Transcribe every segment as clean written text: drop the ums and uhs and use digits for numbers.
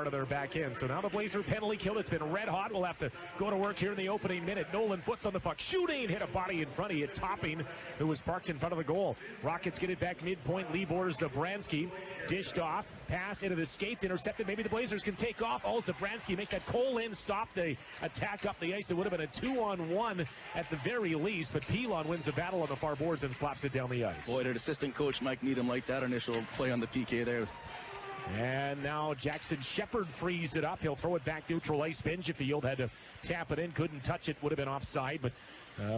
part of their back end. So now the Blazer penalty kill that's been red hot will have to go to work here in the opening minute. Nolan Foote's on the puck, shooting, hit a body in front of it, Topping, who was parked in front of the goal. Rockets get it back midpoint. Libor Zabransky dished off, pass into the skates, intercepted. Maybe the Blazers can take off. Oh, Zabransky make that Kole stop the attack up the ice. It would have been a 2-on-1 at the very least, but Pilon wins the battle on the far boards and slaps it down the ice. Boy, did assistant coach Mike Needham like that initial play on the PK there. And now Jackson Shepard frees it up. He'll throw it back neutral ice. Benjafield had to tap it in, couldn't touch it, would have been offside, but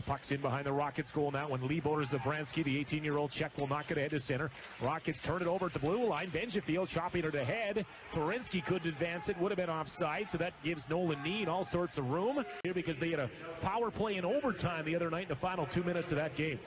puck's in behind the Rockets goal now when Libor Zabransky, the 18-year-old Czech, will knock it ahead to center. Rockets turn it over at the blue line. Benjafield chopping it ahead. Torinsky couldn't advance it, would have been offside, so that gives Nolan Need all sorts of room here because they had a power play in overtime the other night in the final 2 minutes of that game.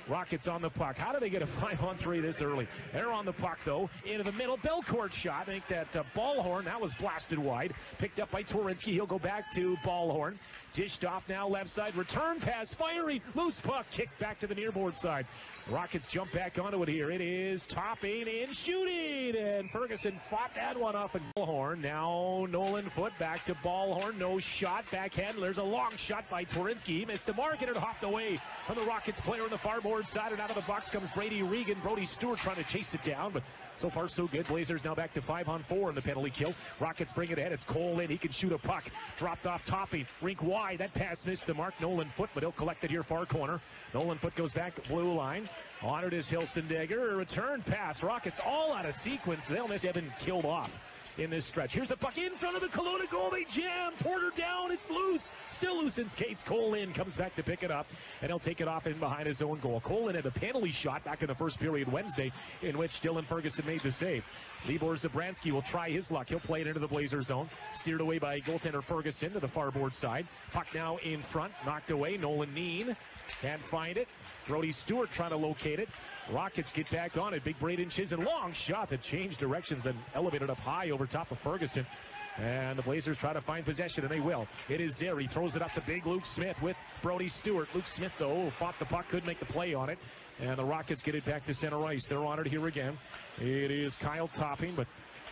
Rockets on the puck. How do they get a 5-on-3 this early? They're on the puck, though. Into the middle. Belcourt shot. I think that Ballhorn, that was blasted wide. Picked up by Torinsky. He'll go back to Ballhorn. Dished off now left side. Return pass. Fiery. Loose puck. Kicked back to the nearboard side. Rockets jump back onto it here. It is Topping in shooting. And Ferguson fought that one off. And Ballhorn. Now Nolan Foote back to Ballhorn. No shot. Backhand. There's a long shot by Torinsky. He missed the mark and it hopped away from the Rockets player on the far board side, and out of the box comes Brady Regan. Brody Stewart trying to chase it down, but so far so good. Blazers now back to 5-on-4 in the penalty kill. Rockets bring it ahead. It's Kole in. He can shoot a puck. Dropped off Topping. Rink wide. That pass missed the mark. Nolan Foote, but he'll collect it here far corner. Nolan Foote goes back blue line. On it is Hilsendegger. A return pass. Rockets all out of sequence. They'll miss. Evan killed off in this stretch. Here's the puck in front of the Kelowna goal. They jam. Porter down. It's loose. Still loose in skates. Kole comes back to pick it up, and he'll take it off in behind his own goal. Kole had a penalty shot back in the first period Wednesday in which Dylan Ferguson made the save. Libor Zabransky will try his luck. He'll play it into the Blazer zone. Steered away by goaltender Ferguson to the far board side. Puck now in front. Knocked away. Nolan Neen can't find it. Brody Stewart trying to locate it. Rockets get back on it. Big Braden Chisholm. Long shot that changed directions and elevated up high over top of Ferguson. And the Blazers try to find possession, and they will. It is Zeri. Throws it up to big Luke Smith with Brody Stewart. Luke Smith, though, fought the puck, couldn't make the play on it. And the Rockets get it back to center ice. They're on it here again. It is Kyle Topping, but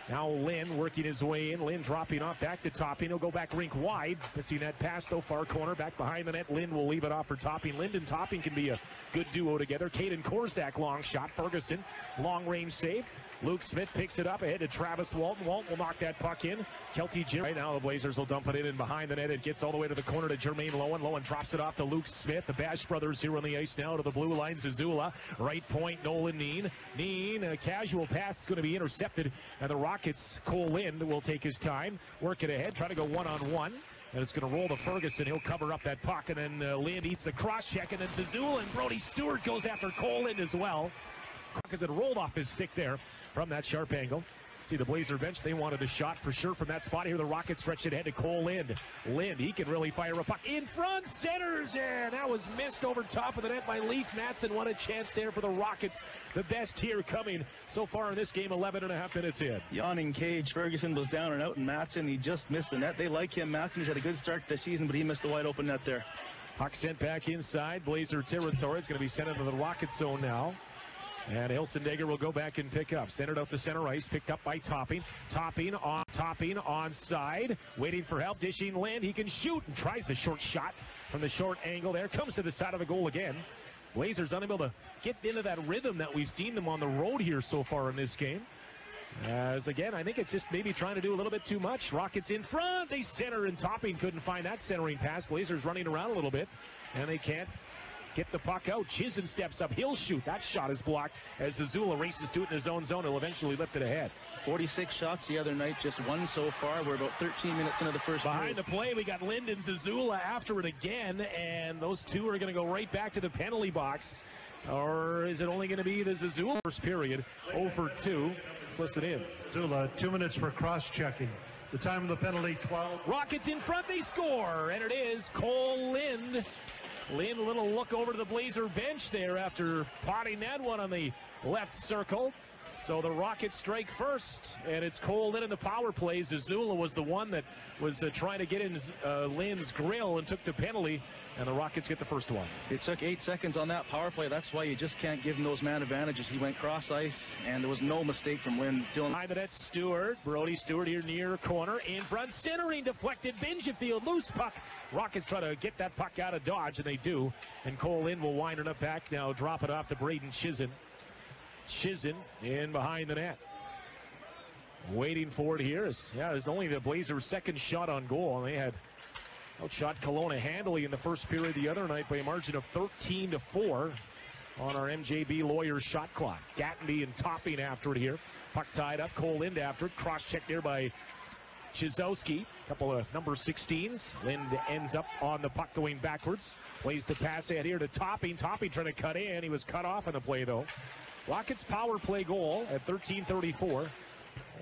now Lynn working his way in. Lynn dropping off back to Topping. He'll go back rink wide. Missing that pass, though, far corner. Back behind the net. Lynn will leave it off for Topping. Lynn and Topping can be a good duo together. Caden Korczak, long shot. Ferguson, long range save. Luke Smith picks it up ahead to Travis Walton. Walton will knock that puck in. Kelty Jim. Right now the Blazers will dump it in and behind the net. It gets all the way to the corner to Jermaine Lowen. Lowen drops it off to Luke Smith. The Bash brothers here on the ice now to the blue line. Zazula. Right point, Nolan Neen. Neen, a casual pass is going to be intercepted. And the Rockets, Cole Lind will take his time. Work it ahead. Try to go one-on-one. And it's going to roll to Ferguson. He'll cover up that puck. And then Lind eats the cross check. And then Zazula and Brody Stewart goes after Cole Lind as well. Because it rolled off his stick there from that sharp angle. See the Blazer bench, they wanted a shot for sure from that spot here. The Rockets stretch it ahead to Cole Lind. Lind, he can really fire a puck in front, centers, and that was missed over top of the net by Leif Matson. What a chance there for the Rockets. The best here coming so far in this game, 11.5 minutes in. Yawning cage. Ferguson was down and out, and Matson, he just missed the net. They like him. Matson's had a good start to the season, but he missed the wide open net there. Puck sent back inside Blazer territory. It's going to be sent into the Rockets zone now. And Hilsendegger will go back and pick up. Centered out to center ice. Picked up by Topping. Topping onside. Waiting for help. Dishing Lind. He can shoot and tries the short shot from the short angle there. Comes to the side of the goal again. Blazers unable to get into that rhythm that we've seen them on the road here so far in this game. As again, I think it's just maybe trying to do a little bit too much. Rockets in front. They center, and Topping couldn't find that centering pass. Blazers running around a little bit, and they can't get the puck out. Chisholm steps up. He'll shoot. That shot is blocked as Zazula races to it in his own zone. He'll eventually lift it ahead. 46 shots the other night, just one so far. We're about 13 minutes into the first Behind the play, we got Lind and Zazula after it again, and those two are going to go right back to the penalty box. Or is it only going to be the Zazula first period? 0 for 2. Plus it in. Zazula, 2 minutes for cross-checking. The time of the penalty, 12. Rockets in front, they score, and it is Cole Lind. Lind, a little look over to the Blazer bench there after potting that one on the left circle. So the Rockets strike first, and it's Kole in the power play. Zazula was the one that was trying to get in Lynn's grill and took the penalty, and the Rockets get the first one. It took 8 seconds on that power play. That's why you just can't give him those man advantages. He went cross ice, and there was no mistake from Lynn. Behind the net, Stewart. Brody Stewart here near corner. In front, centering, deflected. Benjafield, loose puck. Rockets try to get that puck out of dodge, and they do. And Kole will wind it up back now, drop it off to Braden Chizen. Chizen in behind the net. Waiting for it here. It's only the Blazers' second shot on goal, and they had outshot Kelowna handily in the first period the other night by a margin of 13-4 on our MJB Lawyers shot clock. Gattenby and Topping after it here. Puck tied up, Kole after it. Cross-check there by Chizowski. A couple of number 16s. Lind ends up on the puck going backwards. Plays the pass ahead here to Topping. Topping trying to cut in. He was cut off in the play, though. Rockets power play goal at 13:34.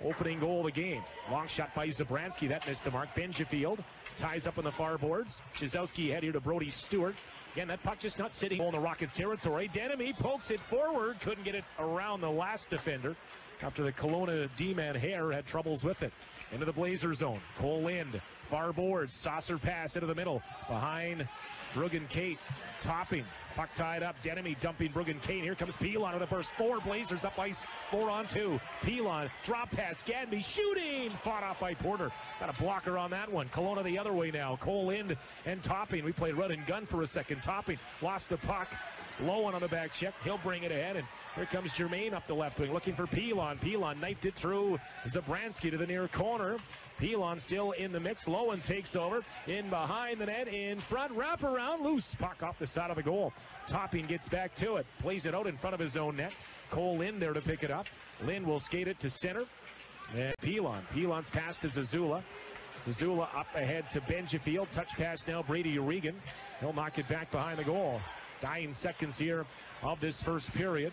Opening goal of the game. Long shot by Zabransky. That missed the mark. Benjafield ties up on the far boards. Chizowski ahead here to Brody Stewart. Again, that puck just not sitting in the Rockets' territory. Denemy pokes it forward. Couldn't get it around the last defender after the Kelowna D-man Hare had troubles with it. Into the Blazer zone. Kole Lind. Far boards. Saucer pass into the middle. Behind Bruggen Kate. Topping. Puck tied up. Denemy dumping Bruggen Kate. Here comes Pilon with a burst. 4 Blazers up ice. 4-on-2. Pilon. Drop pass. Gadby shooting. Fought off by Porter. Got a blocker on that one. Kelowna the other way now. Kole Lind and Topping. We played run and gun for a second. Topping lost the puck. Lowen on the back check. He'll bring it ahead. And here comes Germain up the left wing looking for Pilon. Pilon knifed it through Zabransky to the near corner. Pilon still in the mix. Lowen takes over. In behind the net. In front. Wrap around. Loose. Puck off the side of the goal. Topping gets back to it. Plays it out in front of his own net. Kole Lind there to pick it up. Lind will skate it to center. And Pilon. Pilon's pass to Zazula. Zazula up ahead to Benjafield. Touch pass now. Brady Regan. He'll knock it back behind the goal. 9 seconds here of this first period.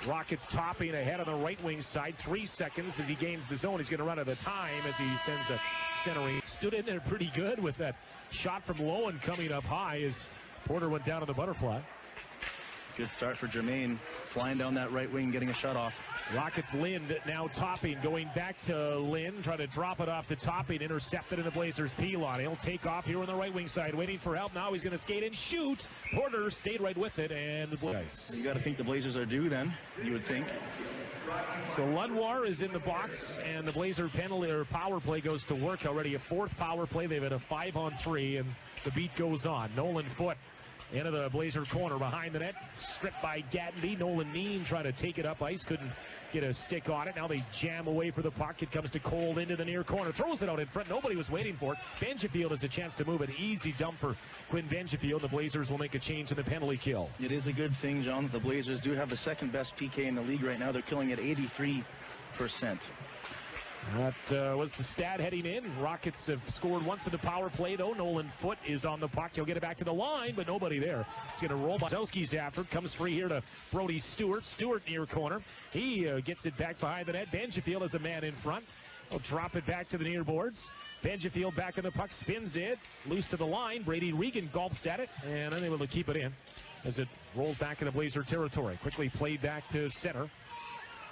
Rockets Topping ahead on the right wing side. 3 seconds as he gains the zone. He's going to run out of time as he sends a centering. Stood in there pretty good with that shot from Lowen coming up high as Porter went down on the butterfly. Good start for Germain, flying down that right wing, getting a shot off. Rockets Lind now Topping, going back to Lind, trying to drop it off to Topping, intercepted in the Blazers. Pilon, he'll take off here on the right wing side, waiting for help. Now he's going to skate and shoot. Porter stayed right with it, and the Blazers. You got to think the Blazers are due then, you would think. So Ludwar is in the box, and the Blazer penalty or power play goes to work already. A 4th power play. They've had a 5-on-3, and the beat goes on. Nolan Foote into the Blazer corner behind the net. Stripped by Gattenby. Nolan Neen trying to take it up ice. Couldn't get a stick on it. Now they jam away for the puck. It comes to Kole into the near corner. Throws it out in front. Nobody was waiting for it. Benjafield has a chance to move. An easy dump for Quinn Benjafield. The Blazers will make a change in the penalty kill. It is a good thing, John, that the Blazers do have the 2nd best PK in the league right now. They're killing at 83%. That was the stat heading in. Rockets have scored once in the power play, though. Nolan Foote is on the puck. He'll get it back to the line, but nobody there. It's going to roll by. Zowski's after it. Comes free here to Brody Stewart. Stewart near corner. He gets it back behind the net. Benjafield has a man in front. He'll drop it back to the near boards. Benjafield back in the puck. Spins it. Loose to the line. Brady Regan gulps at it and unable to keep it in as it rolls back into Blazer territory. Quickly played back to center.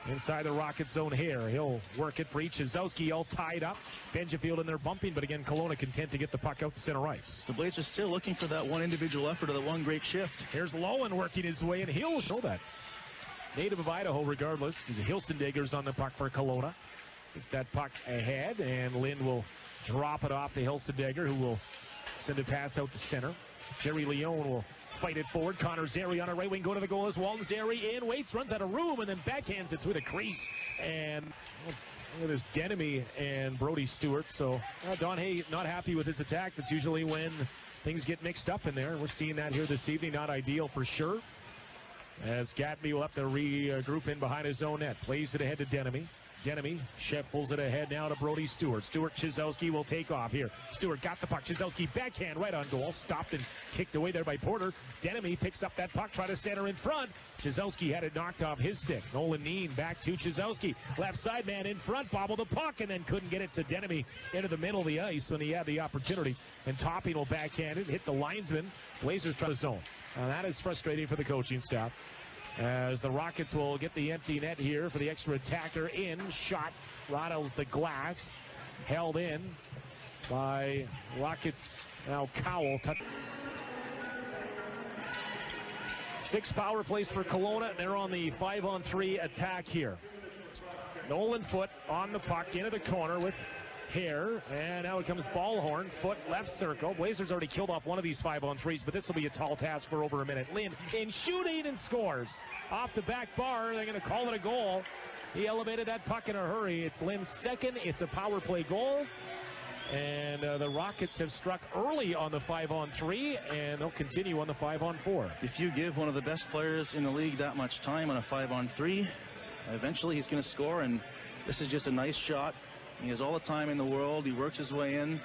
Inside the Rocket zone here. He'll work it for each. Chizowski all tied up. Benjafield in there bumping, but again, Kelowna content to get the puck out to center ice. The Blazers still looking for that one individual effort or the one great shift. Here's Lowen working his way, and he'll show that. Native of Idaho, regardless. Hilsendegger's on the puck for Kelowna. Gets that puck ahead, and Lind will drop it off to Hilsendegger, who will send a pass out to center. Jerry Leone will fight it forward. Connor Zary on a right wing, go to the goal as Walton Zary in, waits, runs out of room, and then backhands it through the crease. And look at this Denemy and Brody Stewart. So Don Hay not happy with his attack. That's usually when things get mixed up in there. We're seeing that here this evening. Not ideal for sure. As Gatby will have to regroup in behind his own net. Plays it ahead to Denemy. Denemy shuffles it ahead now to Brody Stewart. Stewart, Chizowski will take off here. Stewart got the puck. Chizowski backhand right on goal. Stopped and kicked away there by Porter. Denemy picks up that puck, try to center in front. Chizowski had it knocked off his stick. Nolan Neen back to Chizowski. Left side man in front, bobbled the puck, and then couldn't get it to Denemy into the middle of the ice when he had the opportunity. And Topping will backhand it, hit the linesman. Blazers try to zone. That is frustrating for the coaching staff. as the Rockets will get the empty net here for the extra attacker. In, shot, rattles the glass, held in by Rockets. Now Kole. 6 power plays for Kelowna. They're on the 5-on-3 attack here. Nolan Foote on the puck into the corner with Hare, and now it comes Ballhorn. Foote left circle. Blazers already killed off one of these 5-on-3s, but this will be a tall task for over a minute. Lynn in shooting and scores off the back bar. They're going to call it a goal. He elevated that puck in a hurry. It's Lynn's second. It's a power play goal. And the Rockets have struck early on the 5-on-3, and they'll continue on the 5-on-4. If you give one of the best players in the league that much time on a 5-on-3, eventually he's going to score, and this is just a nice shot. He has all the time in the world. He works his way in,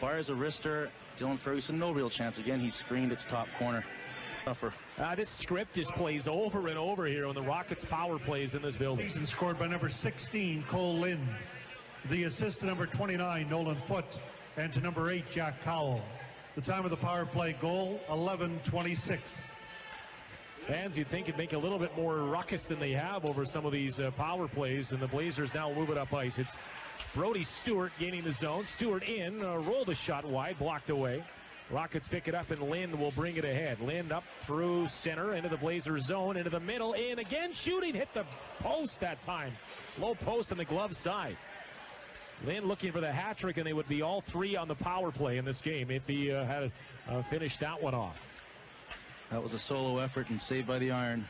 fires a wrister. Dylan Ferguson, no real chance. Again, he screened its top corner. Tougher. This script just plays over and over here on the Rockets' power plays in this building. Season scored by number 16, Kole. The assist to number 29, Nolan Foote, and to number 8, Jack Kole. The time of the power play goal, 11:26. Fans, you'd think it'd make a little bit more ruckus than they have over some of these power plays, and the Blazers now move it up ice. It's Brody Stewart gaining the zone. Stewart in, rolled a shot wide, blocked away. Rockets pick it up, and Lynn will bring it ahead. Lynn up through center, into the Blazers zone, into the middle, in again, shooting, hit the post that time. Low post on the glove side. Lynn looking for the hat trick, and they would be all 3 on the power play in this game if he had finished that one off. That was a solo effort and saved by the iron.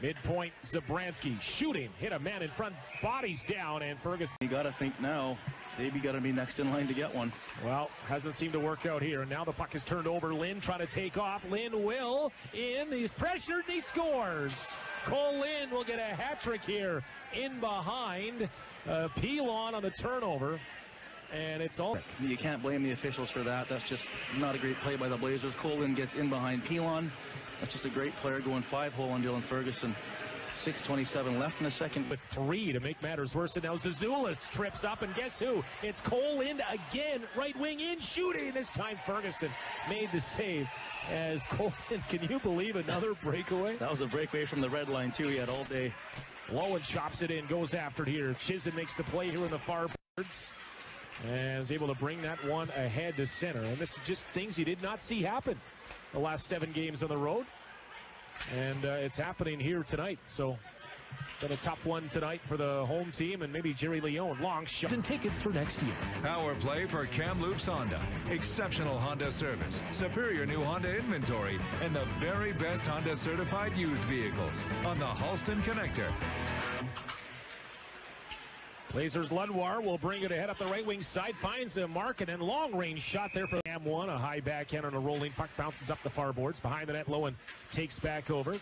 Midpoint, Zabransky shooting, hit a man in front, bodies down, and Ferguson. You got to think now, maybe got to be next in line to get one. Well, hasn't seemed to work out here. And now the puck is turned over. Lynn trying to take off. Lynn will in. He's pressured and he scores. Kole Lynn will get a hat trick here in behind. Pilon on the turnover. And it's all. You can't blame the officials for that. That's just not a great play by the Blazers. Kole Lynn gets in behind Pilon. That's just a great player going 5-hole on Dylan Ferguson. 6:27 left in the second. With 3 to make matters worse. And now Zazula trips up, and guess who? It's Kole Lynn again. Right wing in, shooting. This time Ferguson made the save as Kole Lynn. Can you believe another breakaway? That was a breakaway from the red line, too. He had all day. Lowen chops it in, goes after it here. Chisholm makes the play here in the far boards. And is able to bring that one ahead to center. And this is just things you did not see happen the last 7 games on the road. And it's happening here tonight. So, been a tough one tonight for the home team, and maybe Jerry Leone. Long shot. And tickets for next year. Power play for Kamloops Honda. Exceptional Honda service, superior new Honda inventory, and the very best Honda certified used vehicles on the Halston Connector. Blazers Ludwar will bring it ahead up the right wing side, finds a mark, and then long range shot there for M1. A high backhand on a rolling puck, bounces up the far boards. Behind the net, Lowen takes back over.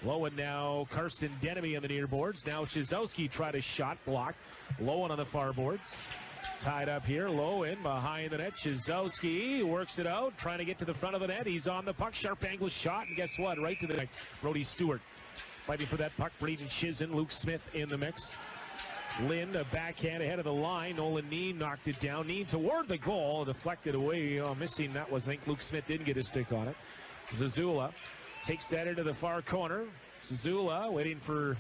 Lowen now, Carson Denemy on the near boards. Now Chizowski tried a shot, blocked. Lowen on the far boards. Tied up here, Lowen behind the net. Chizowski works it out, trying to get to the front of the net. He's on the puck, sharp angle shot, and guess what? Right to the net. Brody Stewart fighting for that puck. Braden Chisholm, Luke Smith in the mix. Lynn, a backhand ahead of the line. Nolan Neen knocked it down. Neen toward the goal, deflected away. Missing that was, I think Luke Smith didn't get his stick on it. Zazula takes that into the far corner. Zazula waiting for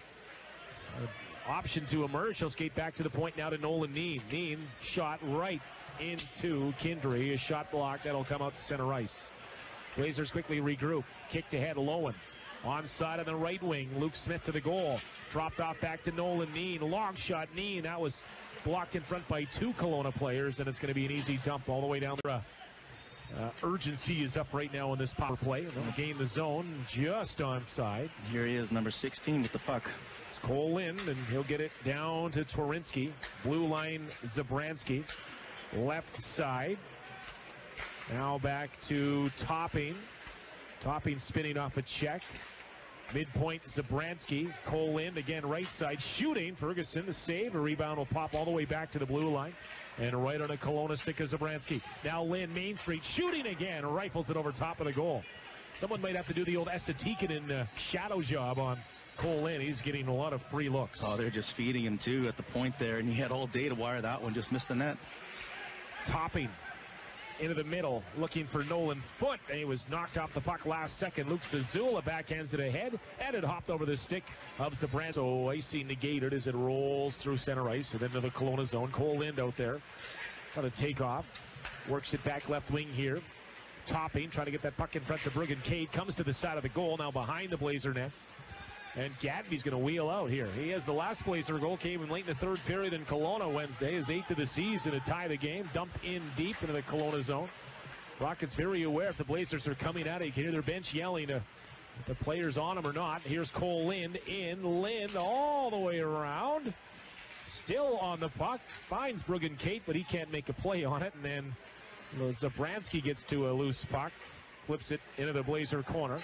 an option to emerge. He'll skate back to the point now to Nolan Neen. Neen shot right into Kindry. A shot block that'll come out to center ice. Blazers quickly regroup. Kicked ahead, Lowen. Onside on the right wing, Luke Smith to the goal. Dropped off back to Nolan Neen. Long shot, Neen. That was blocked in front by 2 Kelowna players, and it's going to be an easy dump all the way down there. Urgency is up right now in this power play. They'll gain the zone just onside. Here he is, number 16 with the puck. It's Kole Lynn, and he'll get it down to Twerinski. Blue line, Zabransky. Left side. Now back to Topping. Topping spinning off a check. Midpoint, Zabransky. Kole Lynn again, right side, shooting. Ferguson, the save. A rebound will pop all the way back to the blue line. And right on a Kelowna stick of Zabransky. Now Lynn, Main Street, shooting again. Rifles it over top of the goal. Someone might have to do the old Esatikanen shadow job on Kole Lynn. He's getting a lot of free looks. Oh, they're just feeding him, too, at the point there. And he had all day to wire that one. Just missed the net. Topping into the middle, looking for Nolan Foote. And he was knocked off the puck last second. Luke Zazula backhands it ahead, and it hopped over the stick of Zabranski. So icy negated as it rolls through center ice and then to the Kelowna zone. Kole Lind out there. Got a takeoff. Works it back left wing here. Topping, trying to get that puck in front to Bruggen Cade. Comes to the side of the goal, now behind the Blazer net. And Gatby's going to wheel out here. He has the last Blazer goal, came in late in the third period in Kelowna Wednesday. His 8th of the season to tie the game. Dumped in deep into the Kelowna zone. Rockets very aware if the Blazers are coming at it. You can hear their bench yelling if the players on him or not. Here's Kole Lind in. Lind all the way around. Still on the puck. Finds Bruggen Cade, but he can't make a play on it. And then Zabranski gets to a loose puck. Flips it into the Blazer corner.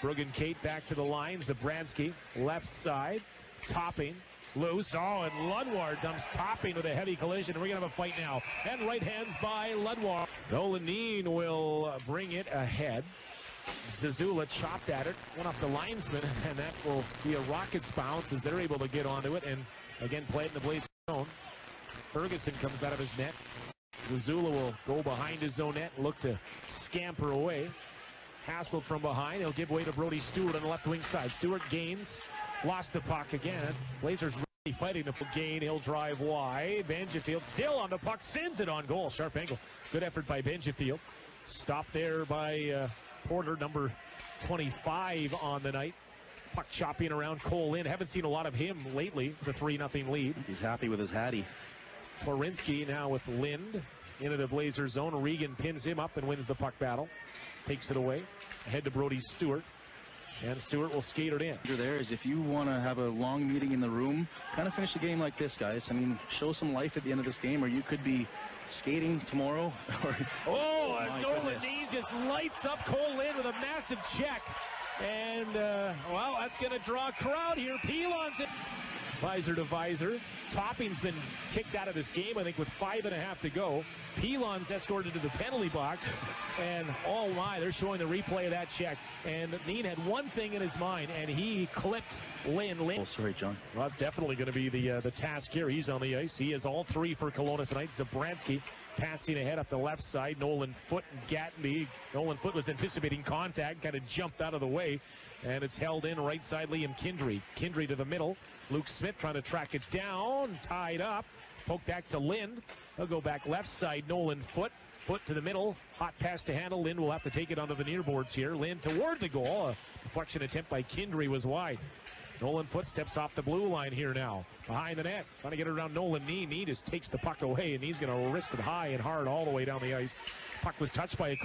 Bruggen Cade back to the line. Zabranski, left side. Topping, loose. Oh, and Ludward dumps Topping with a heavy collision. We're going to have a fight now. And right hands by Ludward. Nolan Neen will bring it ahead. Zazula chopped at it. Went off the linesman, and that will be a Rockets bounce as they're able to get onto it. And again, play it in the Blazer zone. Ferguson comes out of his net. Zazula will go behind his own net and look to scamper away. Hassled from behind. He'll give way to Brody Stewart on the left wing side. Stewart gains. Lost the puck again. Blazers really fighting the gain. He'll drive wide. Benjafield still on the puck. Sends it on goal. Sharp angle. Good effort by Benjafield. Stopped there by Porter, number 25 on the night. Puck chopping around Kole Lind. Haven't seen a lot of him lately. The 3-0 lead. He's happy with his hattie. Torinski now with Lind into the Blazer zone. Regan pins him up and wins the puck battle. Takes it away. Ahead to Brody Stewart. And Stewart will skate it in. There is if you want to have a long meeting in the room, kind of finish the game like this, guys. I mean, show some life at the end of this game, or you could be skating tomorrow. Nolan Neen just lights up Kole Lind with a massive check. And, well, that's going to draw a crowd here. Pilon's it. Visor to visor. Topping's been kicked out of this game, I think, with 5.5 to go. Pilon's escorted to the penalty box. And, oh my, they're showing the replay of that check. And Neen had one thing in his mind, and he clipped Lind. Oh, sorry, John. Well, that's definitely going to be the task here. He's on the ice. He has all three for Kelowna tonight. Zabranski passing ahead up the left side. Nolan Foote and Gatby. Nolan Foote was anticipating contact, kind of jumped out of the way. And it's held in right side, Liam Kindry. Kindry to the middle. Luke Smith trying to track it down. Tied up. Poke back to Lind. He'll go back left side, Nolan Foote. Foote to the middle. Hot pass to handle. Lind will have to take it onto the near boards here. Lind toward the goal. A deflection attempt by Kindry was wide. Nolan Foote steps off the blue line here now. Behind the net. Trying to get it around Nolan Neen. Neen just takes the puck away, and he's going to wrist it high and hard all the way down the ice. Puck was touched by a